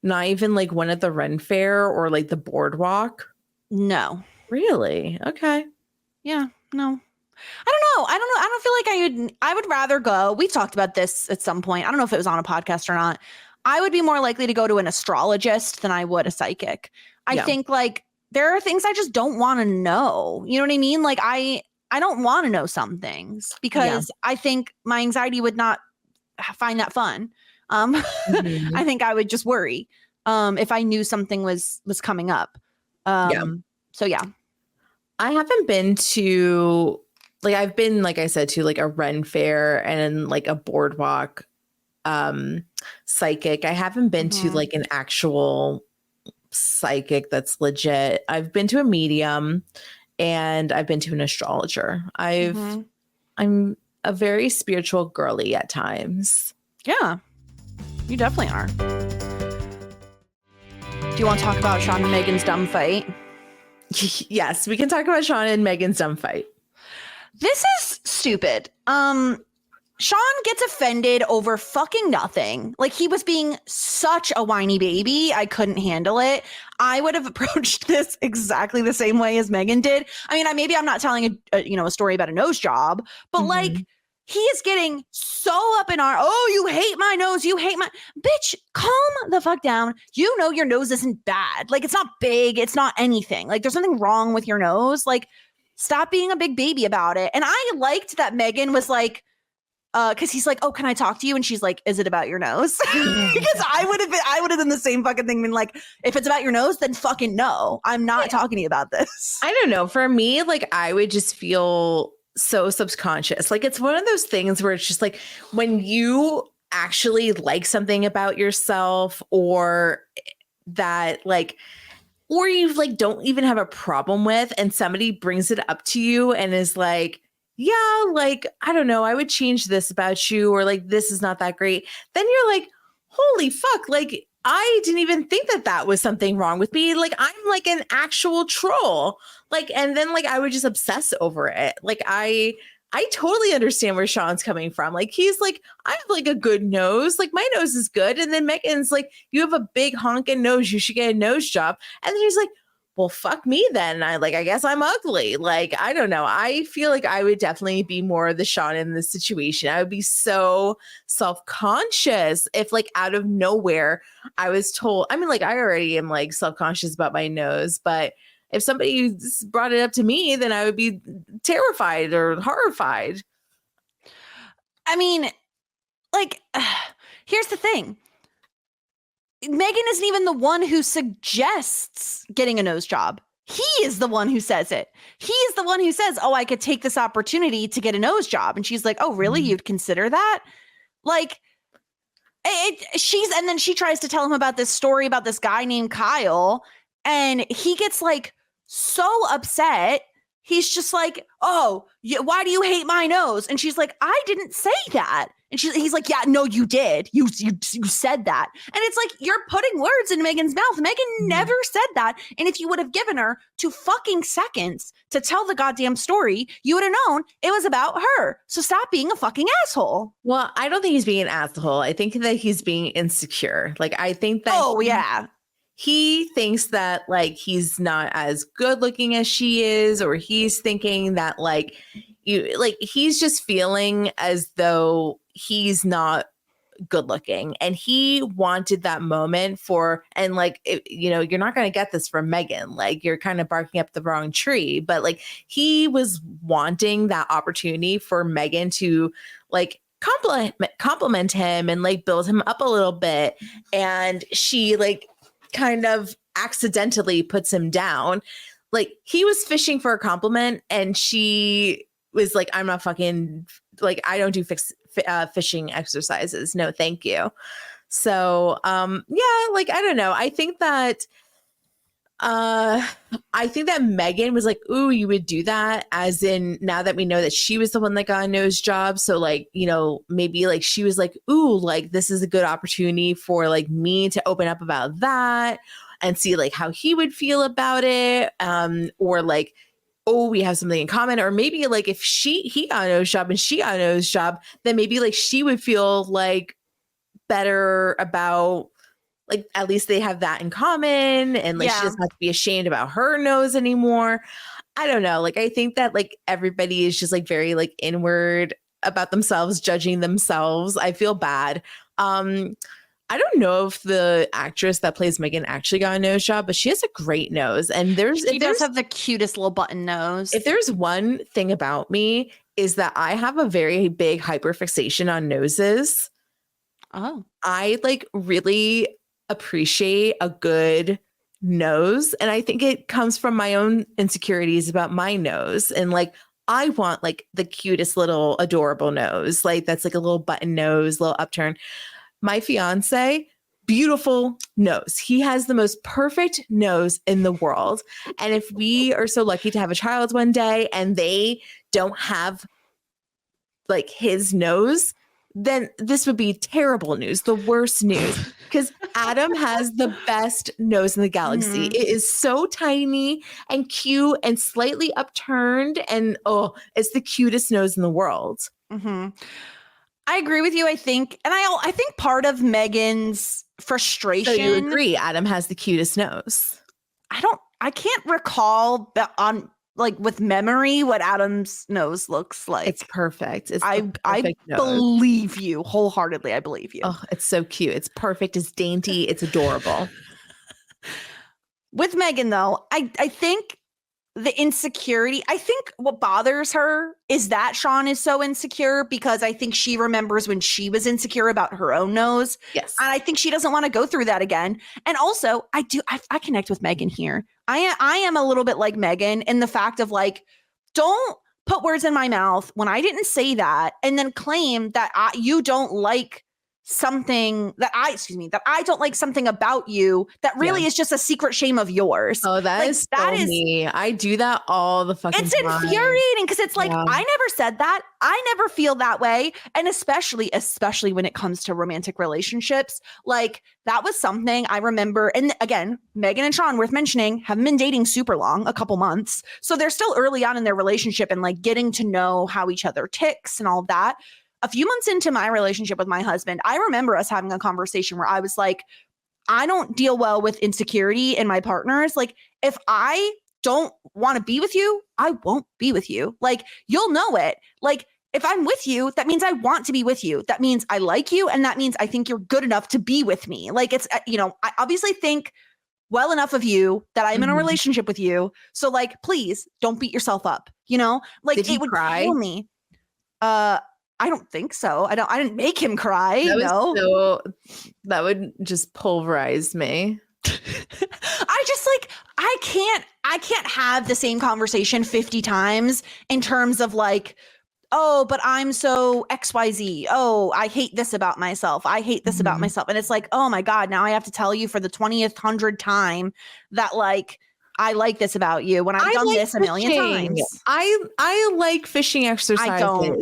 Not even one at the Ren Fair or the boardwalk? No. Really? Okay. Yeah, no. I don't know. I don't feel I would rather go. We've talked about this at some point. I don't know if it was on a podcast or not. I would be more likely to go to an astrologist than I would a psychic. I think there are things I just don't want to know. You know what I mean? I don't want to know some things because I think my anxiety would not find that fun. Mhm. I think I would just worry if I knew something was coming up. So yeah. I haven't been to like I've been, like I said, to like a Ren fair and like a boardwalk psychic. I haven't been to like an actual psychic that's legit. I've been to a medium and I've been to an astrologer. I'm a very spiritual girly at times. Yeah, you definitely are. Do you want to talk about Sean and Meghan's dumb fight? Yes, we can talk about Sean and Meghan's dumb fight. This is stupid. Sean gets offended over fucking nothing. Like, he was being such a whiny baby. I couldn't handle it. I would have approached this exactly the same way as Meghan did. I mean, maybe I'm not telling a story about a nose job, but like, he is getting so up in you hate my nose. You hate my bitch. Calm the fuck down. You know your nose isn't bad. Like, it's not big. It's not anything. Like, there's nothing wrong with your nose. Like, stop being a big baby about it. And I liked that Meghan was like, because he's like, oh, can I talk to you? And she's like, is it about your nose? Because I would have done the same fucking thing. Been like, if it's about your nose, then fucking no, I'm not talking to you about this. I don't know. For me, like, I would just feel so subconscious. Like, it's one of those things where it's just like when you actually like something about yourself, or that like, or you like don't even have a problem with, and somebody brings it up to you and is like, yeah, like, I don't know, I would change this about you, or like, this is not that great. Then you're like, holy fuck, like, I didn't even think that was something wrong with me. Like, I'm like an actual troll. Like, and then like, I would just obsess over it. Like, I totally understand where Sean's coming from. Like, he's like, I have like a good nose. Like, my nose is good. And then Meghan's like, you have a big honking nose. You should get a nose job. And then he's like, well, fuck me then. I guess I'm ugly. Like, I don't know. I feel like I would definitely be more of the Sean in this situation. I would be so self-conscious if like out of nowhere I was told, I mean, like, I already am like self-conscious about my nose, but if somebody brought it up to me, then I would be terrified or horrified. I mean, like, here's the thing. Meghan isn't even the one who suggests getting a nose job. He is the one who says it. He is the one who says, oh, I could take this opportunity to get a nose job. And she's like, oh, really? You'd consider that? Like, and then she tries to tell him about this story about this guy named Kyle. And he gets like so upset. He's just like, oh, why do you hate my nose? And she's like, I didn't say that. And he's like, yeah, no, you did. You said that. And it's like, you're putting words in Meghan's mouth. Meghan never said that. And if you would have given her 2 fucking seconds to tell the goddamn story, you would have known it was about her. So stop being a fucking asshole. Well, I don't think he's being an asshole. I think that he's being insecure. Like, I think that. Oh, yeah. He thinks that like he's not as good looking as she is, or he's thinking that like he's just feeling as though he's not good looking, and he wanted that moment and like, you're not going to get this from Meghan. Like, you're kind of barking up the wrong tree, but like, he was wanting that opportunity for Meghan to like compliment him and like build him up a little bit, and she like kind of accidentally puts him down. Like, he was fishing for a compliment, and she was like, I'm not fucking, like, I don't do fishing exercises. No, thank you. So, yeah, like, I don't know. I think that Meghan was like, ooh, you would do that, as in, now that we know that she was the one that got a nose job. So like, maybe like she was like, ooh, like, this is a good opportunity for like me to open up about that and see like how he would feel about it. Or like, oh, we have something in common. Or maybe like if he got a nose job and she got a nose job, then maybe like she would feel like better about, like, at least they have that in common, and like she doesn't have to be ashamed about her nose anymore. I don't know. Like, I think that like everybody is just like very like inward about themselves, judging themselves. I feel bad. I don't know if the actress that plays Meghan actually got a nose job, but she has a great nose. And she does have the cutest little button nose. If there's one thing about me, is that I have a very big hyperfixation on noses. Oh. I like really appreciate a good nose. And I think it comes from my own insecurities about my nose. And like, I want like the cutest little adorable nose, like that's like a little button nose, little upturn. My fiance, beautiful nose. He has the most perfect nose in the world. And if we are so lucky to have a child one day and they don't have like his nose, then this would be terrible news, the worst news, because Adam has the best nose in the galaxy. Mhm. It is so tiny and cute and slightly upturned, and oh, it's the cutest nose in the world. Mm-hmm. I agree with you. I think part of Meghan's frustration. So you agree, Adam has the cutest nose? I can't recall on like with memory what Adam's nose looks like. It's perfect. It's I perfect nose. believe you wholeheartedly. I believe you. Oh, it's so cute. It's perfect. It's dainty. It's adorable. With Meghan, though, I think the insecurity, I think what bothers her is that Sean is so insecure because I think she remembers when she was insecure about her own nose. Yes. And I think she doesn't want to go through that again. And also, I connect with Meghan here. I am a little bit like Meghan in the fact of like, don't put words in my mouth when I didn't say that and then claim that you don't like something that I don't like something about you that really is just a secret shame of yours. Oh, that Like, is so me. I do that all the fucking It's time. infuriating because it's like, Yeah. I never said that. I never feel that way. And especially when it comes to romantic relationships, like that was something I remember. And again, Meghan and Sean, worth mentioning, haven't been dating super long, a couple months. So they're still early on in their relationship and like getting to know how each other ticks and all of that. A few months into my relationship with my husband, I remember us having a conversation where I was like, I don't deal well with insecurity in my partners. Like, if I don't want to be with you, I won't be with you. Like, you'll know it. Like, if I'm with you, that means I want to be with you. That means I like you. And that means I think you're good enough to be with me. Like, it's, I obviously think well enough of you that I'm in a relationship with you. So like, please don't beat yourself up, like Did he it would cry? kill me. I don't think so. I didn't make him cry. That would just pulverize me. I can't have the same conversation 50 times in terms of like, oh, but I'm so XYZ. Oh, I hate this about myself. I hate this about myself. And it's like, oh my God, now I have to tell you for the 20th, 100th time that like, I like this about you when I've done like this a million times. I like fishing exercises.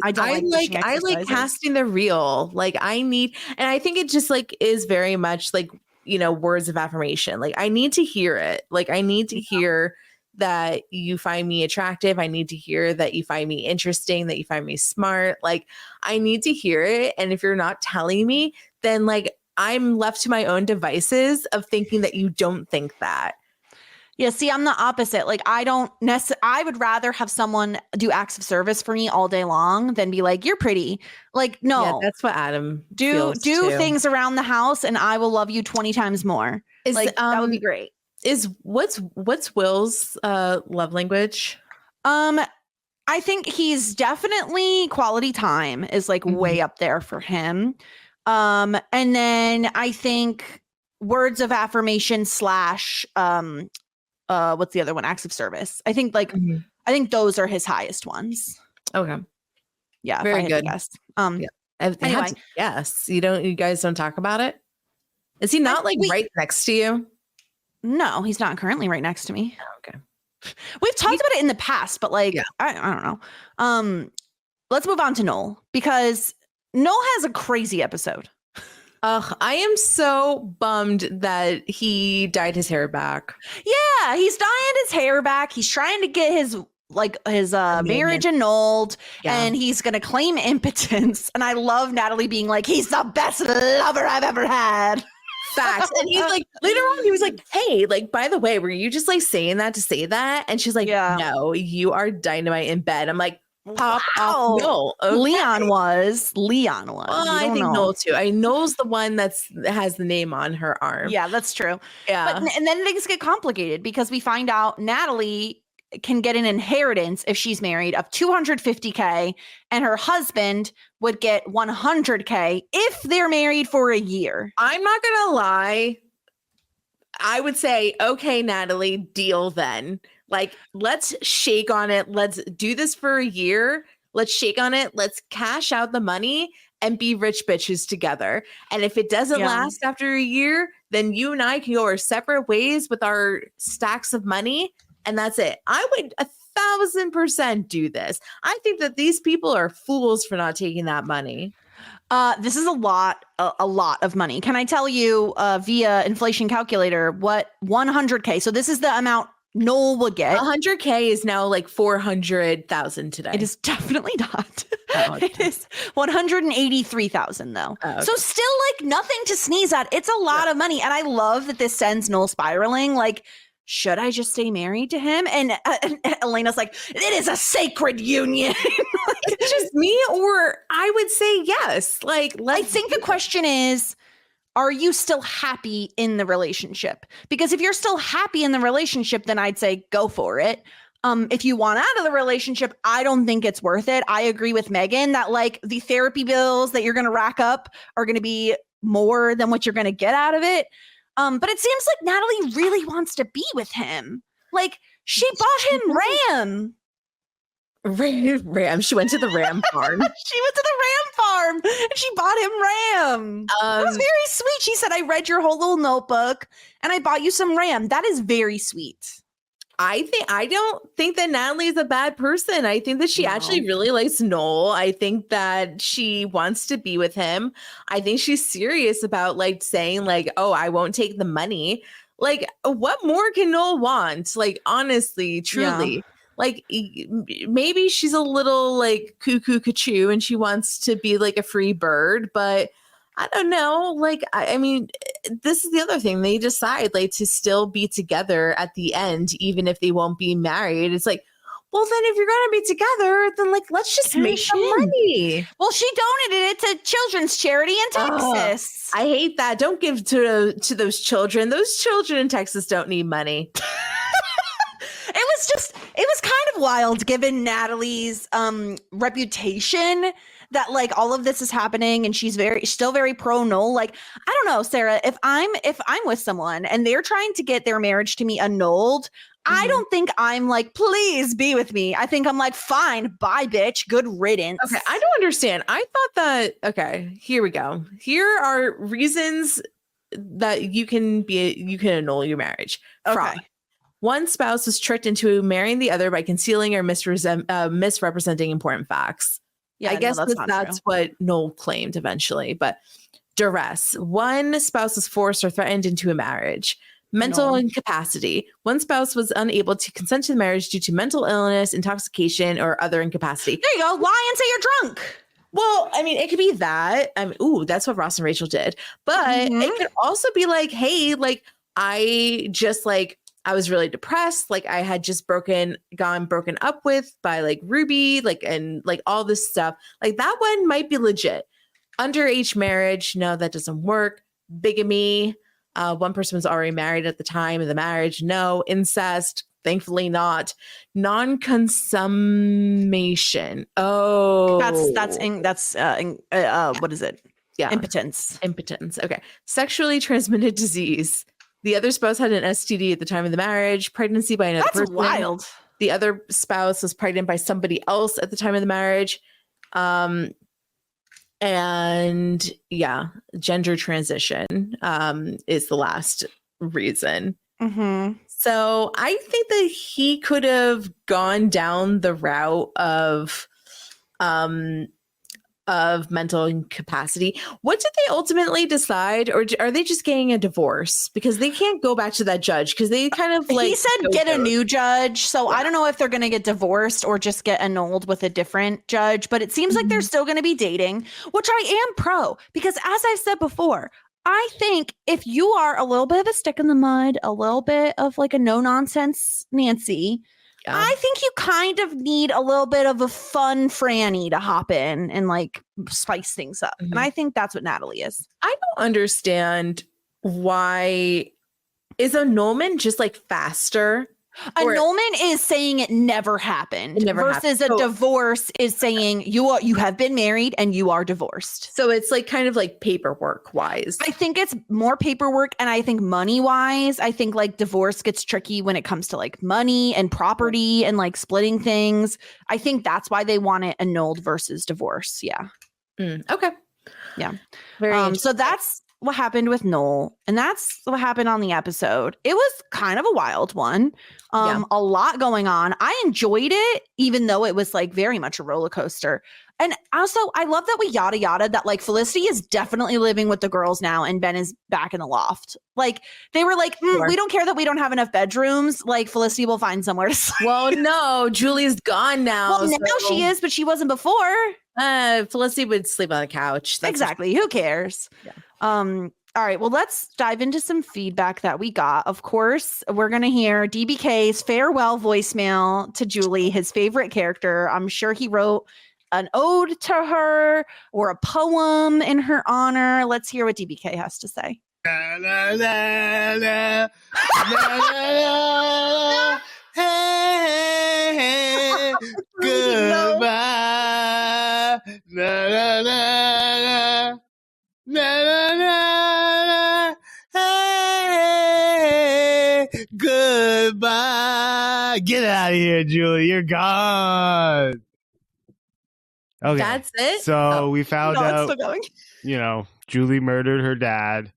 I don't like fishing exercises. I like casting the reel. Like and I think it just like is very much like, words of affirmation. Like I need to hear it. Like I need to hear that you find me attractive. I need to hear that you find me interesting, that you find me smart. Like I need to hear it. And if you're not telling me, then like I'm left to my own devices of thinking that you don't think that. Yeah, see, I'm the opposite. Like, I would rather have someone do acts of service for me all day long than be like, you're pretty. Like, no. Yeah, that's what Adam do too. Things around the house and I will love you 20 times more. That would be great. What's Will's love language? I think he's definitely quality time is like way up there for him. And then I think words of affirmation / what's the other one? Acts of service. I think I think those are his highest ones. Okay. Yeah. Very good. Anyway. Yes. You guys don't talk about it. Is he not right next to you? No, he's not currently right next to me. Oh, okay. We've talked about it in the past, but I don't know. Let's move on to Noel because Noel has a crazy episode. I am so bummed that he dyed his hair back. Yeah, he's dyeing his hair back. He's trying to get his marriage annulled, and he's gonna claim impotence. And I love Natalie being like, he's the best lover I've ever had. Facts. And he's like, later on, he was like, hey, like, by the way, were you just like saying that to say that? And she's like, no, you are dynamite in bed. I'm like, pop off. No, okay. Leon was. Well, I think Noel too. Noel's the one that has the name on her arm. Yeah, that's true. Yeah. And then things get complicated because we find out Natalie can get an inheritance if she's married of $250K, and her husband would get $100K if they're married for a year. I'm not gonna lie. I would say, okay, Natalie, deal then. Like, let's shake on it. Let's do this for a year. Let's shake on it. Let's cash out the money and be rich bitches together. And if it doesn't last after a year, then you and I can go our separate ways with our stacks of money. And that's it. I would 1,000% do this. I think that these people are fools for not taking that money. This is a lot of money. Can I tell you via inflation calculator what 100K? So this is the amount Noel would get. 100K is now like 400,000 today. It is definitely not. Oh, okay. It is 183,000 though. Oh, okay. So still like nothing to sneeze at. It's a lot of money, and I love that this sends Noel spiraling. Like, should I just stay married to him? And Elena's like, it is a sacred union. It's just me, or I would say yes. Like, I think the question is, are you still happy in the relationship? Because if you're still happy in the relationship, then I'd say go for it. If you want out of the relationship, I don't think it's worth it. I agree with Meghan that like the therapy bills that you're going to rack up are going to be more than what you're going to get out of it. But it seems like Natalie really wants to be with him. Like, she bought him Ram. Ram. She went to the Ram farm. She went to the Ram farm and she bought him Ram. That was very sweet. She said, I read your whole little notebook and I bought you some Ram. That is very sweet. I don't think that Natalie is a bad person. I think that she actually really likes Noel. I think that she wants to be with him. I think she's serious about like saying like, oh, I won't take the money. Like, what more can Noel want? Like, honestly, truly. Yeah. Like, maybe she's a little like cuckoo cuckoo and she wants to be like a free bird, but I don't know. Like, I mean, this is the other thing. They decide like to still be together at the end, even if they won't be married. It's like, well, then if you're going to be together, then like, let's just make some money. Well, she donated it to children's charity in Texas. I hate that. Don't give to those children. Those children in Texas don't need money. It was kind of wild given Natalie's reputation that like all of this is happening and she's still very pro Noel. Like, I don't know, Sarah, if I'm with someone and they're trying to get their marriage to me annulled, I don't think I'm like, please be with me. I think I'm like, fine, bye, bitch. Good riddance. Okay, I don't understand. I thought that, okay, here we go. Here are reasons that you can annul your marriage. Okay. Fraud. One spouse was tricked into marrying the other by concealing or misrepresenting important facts. Yeah, I guess that's what Noel claimed eventually. But duress. One spouse was forced or threatened into a marriage. Mental incapacity. One spouse was unable to consent to the marriage due to mental illness, intoxication, or other incapacity. There you go. Lie and say you're drunk. Well, I mean, it could be that. I mean, that's what Ross and Rachel did. But it could also be like, hey, like, I was really depressed. Like, I had just gone broken up with by like Ruby, like, and like all this stuff. Like, that one might be legit. Underage marriage. No, that doesn't work. Bigamy. One person was already married at the time of the marriage. No. Incest. Thankfully not. Non-consummation. Oh, that's what is it? Yeah. Impotence. Okay. Sexually transmitted disease. The other spouse had an STD at the time of the marriage. Pregnancy by another person. That's wild. The other spouse was pregnant by somebody else at the time of the marriage. And yeah, gender transition is the last reason. Mm-hmm. So I think that he could have gone down the route of mental incapacity. What did they ultimately decide? Or are they just getting a divorce? Because they can't go back to that judge because they kind of like... He said get a new judge. So I don't know if they're going to get divorced or just get annulled with a different judge. But it seems like they're still going to be dating, which I am pro. Because as I've said before, I think if you are a little bit of a stick in the mud, a little bit of like a no-nonsense Nancy... Yeah. I think you kind of need a little bit of a fun Franny to hop in and like spice things up. And I think that's what Natalie is. I don't understand why is annulment just like faster Annulment is saying it never happened. It never versus happened. a divorce is saying you have been married and you are divorced. So it's like kind of like paperwork wise. I think it's more paperwork, and I think money wise, I think like divorce gets tricky when it comes to like money and property and like splitting things. I think that's why they want it annulled versus divorce. Yeah. Okay. Yeah. Very so that's what happened with Noel, and that's what happened on the episode. It was kind of a wild one. A lot going on. I enjoyed it, even though it was like very much a roller coaster. And also, I love that we yada yada that like Felicity is definitely living with the girls now, and Ben is back in the loft. Like they were like, we don't care that we don't have enough bedrooms. Like Felicity will find somewhere to sleep. Well, no, Julie's gone now. Well, now she is, but she wasn't before. Felicity would sleep on the couch. That's exactly. Who cares? Yeah. All right. Well, let's dive into some feedback that we got. Of course, we're going to hear DBK's farewell voicemail to Julie, his favorite character. I'm sure he wrote an ode to her or a poem in her honor. Let's hear what DBK has to say. La, la, la, la. La, la, la. Hey, hey, goodbye. La, la, la, la. La, la, la, la. Hey, goodbye. Get out of here, Julie. You're gone. Okay. That's it? So we found No, it's out, still going. Julie murdered her dad.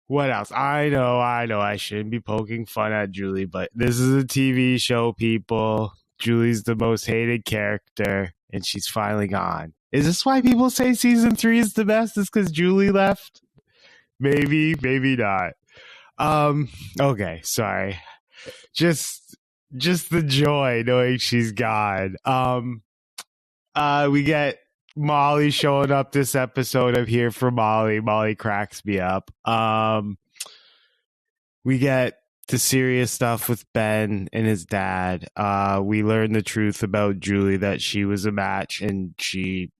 What else? I know I shouldn't be poking fun at Julie, but this is a TV show, people. Julie's the most hated character, and she's finally gone. Is this why people say season 3 is the best? Is because Julie left? Maybe not. Okay, sorry. Just the joy knowing she's gone. We get Molly showing up this episode. I'm here for Molly. Molly cracks me up. We get the serious stuff with Ben and his dad. We learn the truth about Julie, that she was a match and she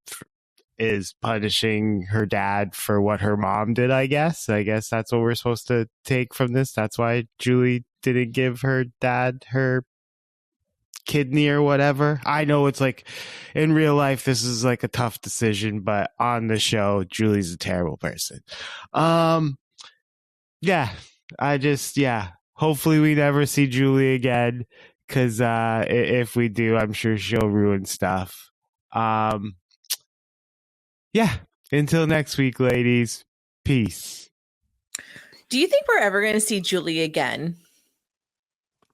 is punishing her dad for what her mom did, I guess. I guess that's what we're supposed to take from this. That's why Julie didn't give her dad her kidney or whatever. I know it's like in real life this is like a tough decision, but on the show Julie's a terrible person. Hopefully we never see Julie again, because if we do, I'm sure she'll ruin stuff. Until next week, ladies. Peace. Do you think we're ever going to see Julie again?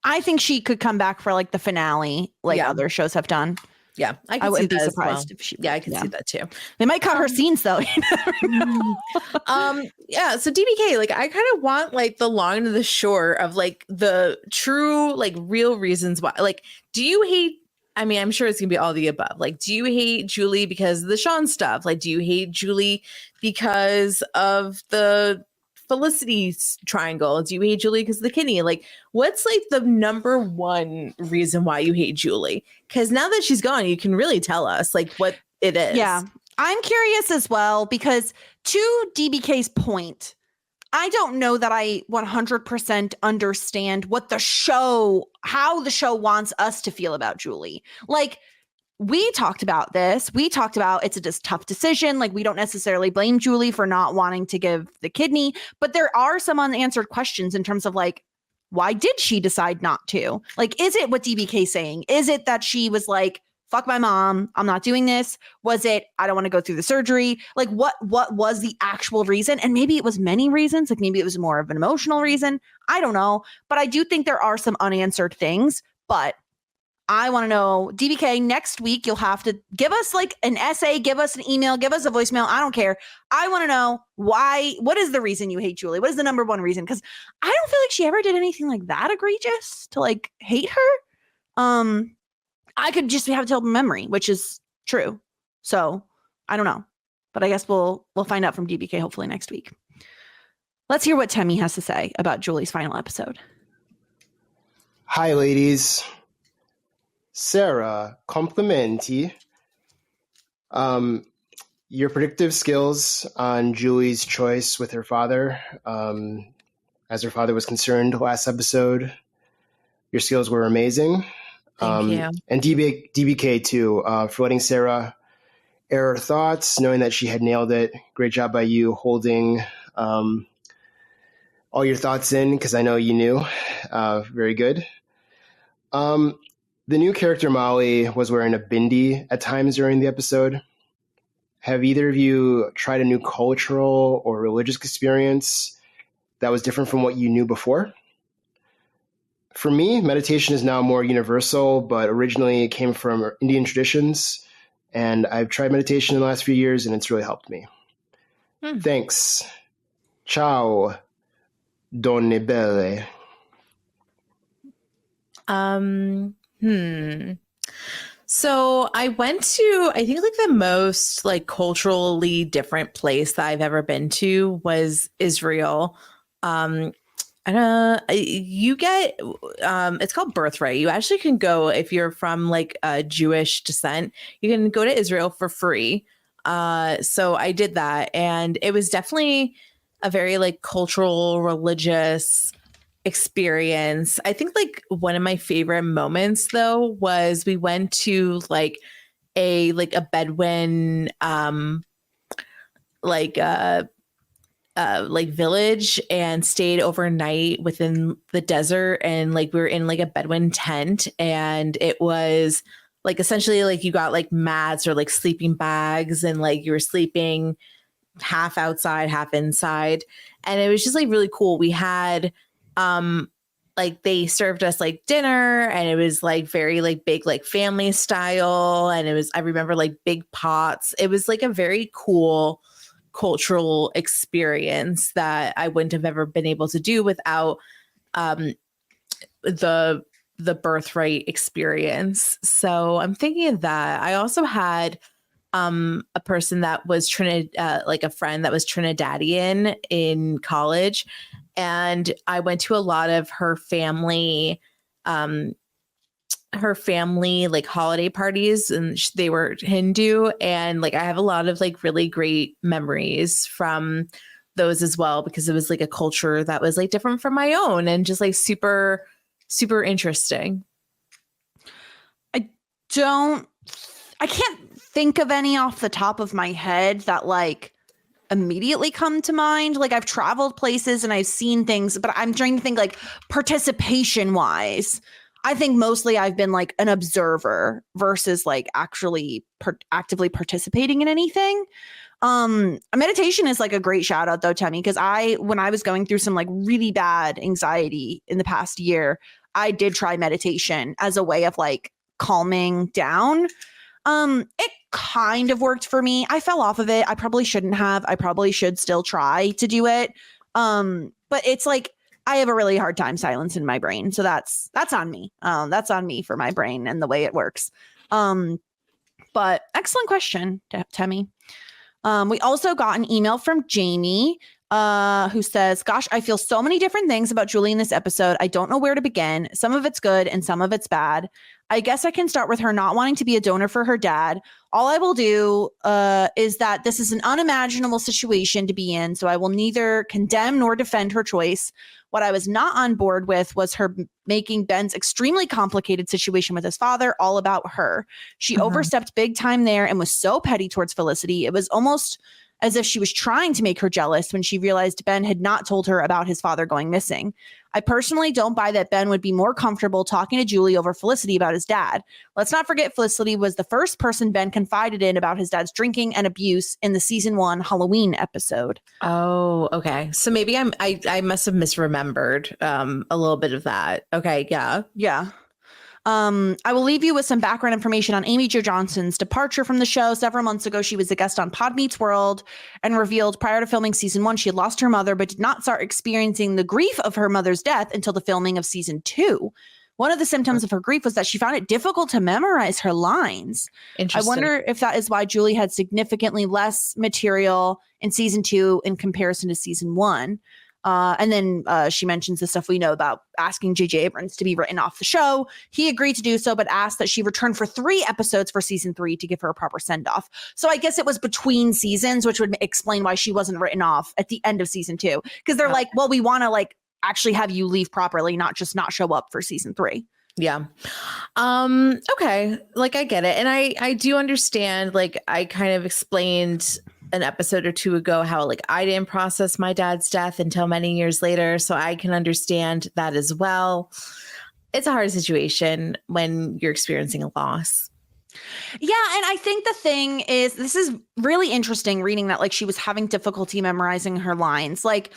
I think she could come back for like the finale, like other shows have done. Yeah, I wouldn't be surprised if she. Yeah, I can see that too. They might cut her scenes though. So DBK, like I kind of want like the long and the short of like the true like real reasons why. Like, do you hate? I mean, I'm sure it's gonna be all the above. Like, do you hate Julie because of the Sean stuff? Like, do you hate Julie because of the Felicity triangle? Do you hate Julie because of the kidney? Like, what's like the number one reason why you hate Julie? Because now that she's gone, you can really tell us like what it is. Yeah, I'm curious as well, because to DBK's point, I don't know that I 100% understand how the show wants us to feel about Julie. Like, we talked about this. We talked about it's a just tough decision. Like, we don't necessarily blame Julie for not wanting to give the kidney, but there are some unanswered questions in terms of like, why did she decide not to? Like, is it what DBK's saying? Is it that she was like, fuck my mom, I'm not doing this? Was it, I don't want to go through the surgery? Like, what was the actual reason? And maybe it was many reasons. Like, maybe it was more of an emotional reason. I don't know. But I do think there are some unanswered things. But I want to know, DBK, next week, you'll have to give us like an essay, give us an email, give us a voicemail. I don't care. I want to know what is the reason you hate Julie? What is the number one reason? Because I don't feel like she ever did anything like that egregious to like hate her. I could just have a terrible memory, which is true. So I don't know, but I guess we'll find out from DBK hopefully next week. Let's hear what Temmie has to say about Julie's final episode. Hi, ladies. Sara, complimenti. Your predictive skills on Julie's choice with her father as her father was concerned last episode. Your skills were amazing. Thank you. And DBK too, for letting Sara air her thoughts, knowing that she had nailed it. Great job by you holding all your thoughts in, because I know you knew. Very good. The new character Molly was wearing a bindi at times during the episode. Have either of you tried a new cultural or religious experience that was different from what you knew before? For me, meditation is now more universal, but originally it came from Indian traditions, and I've tried meditation in the last few years, and it's really helped me. Thanks. Ciao, donne belle. So I went to, I think like the most like culturally different place that I've ever been to was Israel. You get it's called Birthright. You actually can go if you're from like a Jewish descent. You can go to Israel for free. So I did that, and it was definitely a very like cultural, religious experience. I think like one of my favorite moments though was we went to like a Bedouin like village and stayed overnight within the desert, and like we were in like a Bedouin tent, and it was like essentially like you got like mats or like sleeping bags, and like you were sleeping half outside, half inside, and it was just like really cool. We had like they served us like dinner, and it was like very like big like family style, and it was, I remember like big pots. It was like a very cool cultural experience that I wouldn't have ever been able to do without the birthright experience. So I'm thinking of that. I also had a person that was like a friend that was Trinidadian in college, and I went to a lot of her family like holiday parties, and they were Hindu, and like I have a lot of like really great memories from those as well, because it was like a culture that was like different from my own and just like super interesting. I can't think of any off the top of my head that like immediately come to mind. Like I've traveled places and I've seen things, but I'm trying to think like participation wise. I think mostly I've been like an observer versus like actually actively participating in anything. Meditation is like a great shout out though, Temmie, because when I was going through some like really bad anxiety in the past year, I did try meditation as a way of like calming down. It kind of worked for me. I fell off of it. I probably shouldn't have. I probably should still try to do it. But it's like I have a really hard time silencing my brain. So that's on me. That's on me for my brain and the way it works. But excellent question, Temmie. We also got an email from Jamie, who says, gosh, I feel so many different things about Julie in this episode. I don't know where to begin. Some of it's good and some of it's bad. I guess I can start with her not wanting to be a donor for her dad. All I will do is that this is an unimaginable situation to be in, so I will neither condemn nor defend her choice. What I was not on board with was her making Ben's extremely complicated situation with his father all about her. She overstepped big time there and was so petty towards Felicity. It was almost as if she was trying to make her jealous when she realized Ben had not told her about his father going missing. I personally don't buy that Ben would be more comfortable talking to Julie over Felicity about his dad. Let's not forget Felicity was the first person Ben confided in about his dad's drinking and abuse in the season 1 Halloween episode. Oh, okay. So maybe I must have misremembered a little bit of that. Okay, yeah. Yeah. I will leave you with some background information on Amy Jo Johnson's departure from the show. Several months ago, she was a guest on Pod Meets World and revealed prior to filming season 1, she had lost her mother, but did not start experiencing the grief of her mother's death until the filming of season 2. One of the symptoms of her grief was that she found it difficult to memorize her lines. I wonder if that is why Julie had significantly less material in season 2 in comparison to season 1. And then she mentions the stuff we know about asking J.J. Abrams to be written off the show. He agreed to do so, but asked that she return for 3 episodes for season 3 to give her a proper send-off. So I guess it was between seasons, which would explain why she wasn't written off at the end of season 2. Because they're like, well, we want to like actually have you leave properly, not just not show up for season 3. Yeah. Okay. Like I get it. And I do understand, like I kind of explained an episode or two ago how like I didn't process my dad's death until many years later. So I can understand that as well. It's a hard situation when you're experiencing a loss. Yeah, and I think the thing is, this is really interesting reading that like she was having difficulty memorizing her lines. Like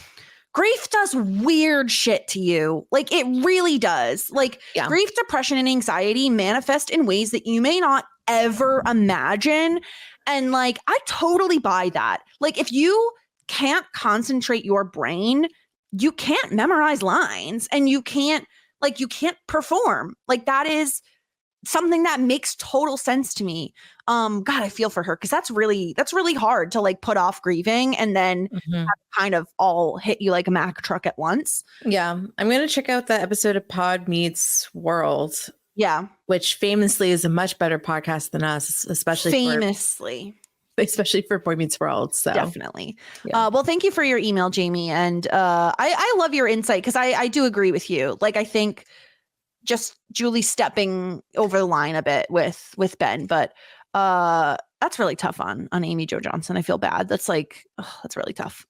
grief does weird shit to you. Like it really does. Like grief, depression, and anxiety manifest in ways that you may not ever imagine. And like, I totally buy that. Like if you can't concentrate your brain, you can't memorize lines and you can't perform. Like that is something that makes total sense to me. God, I feel for her because that's really hard to like put off grieving and then have kind of all hit you like a Mack truck at once. Yeah. I'm going to check out that episode of Pod Meets World. Yeah. Which famously is a much better podcast than us, especially for Boy Meets World. So definitely. Yeah. Well, thank you for your email, Jamie. And I love your insight because I do agree with you. Like, I think just Julie stepping over the line a bit with Ben, but that's really tough on Amy Jo Johnson. I feel bad. That's like, that's really tough.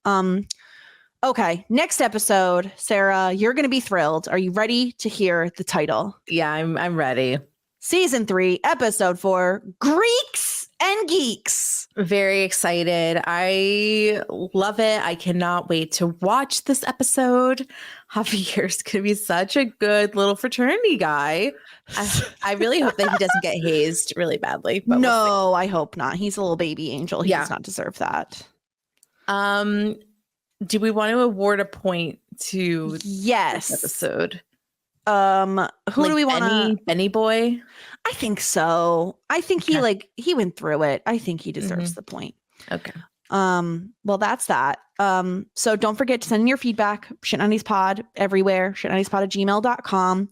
Okay. Next episode, Sarah, you're going to be thrilled. Are you ready to hear the title? Yeah, I'm ready. Season 3, episode 4, Greeks and Geeks. Very excited. I love it. I cannot wait to watch this episode. Javier's going to be such a good little fraternity guy. I really hope that he doesn't get hazed really badly. But no, I hope not. He's a little baby angel. He does not deserve that. Do we want to award a point to this episode? Who do we want to? Benny Boy? I think so. I think he went through it. I think he deserves the point. Okay. Well, that's that. So don't forget to send in your feedback. Shit90spod everywhere. Shit90spod@gmail.com.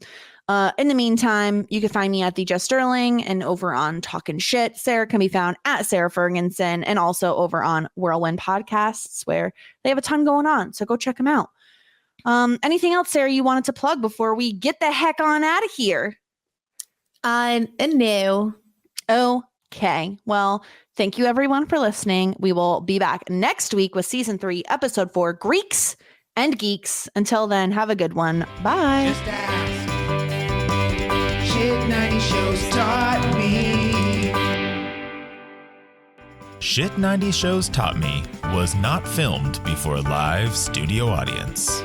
In the meantime, you can find me at the Jess Sterling and over on Talkin' Shit. Sarah can be found at Sara Fergenson and also over on Whirlwind Podcasts where they have a ton going on. So go check them out. Anything else, Sarah, you wanted to plug before we get the heck on out of here? No. Okay. Well, thank you everyone for listening. We will be back next week with season 3, episode 4, Greeks and Geeks. Until then, have a good one. Bye. Just ask. Shit 90 shows taught me. Shit 90 Shows Taught Me was not filmed before a live studio audience.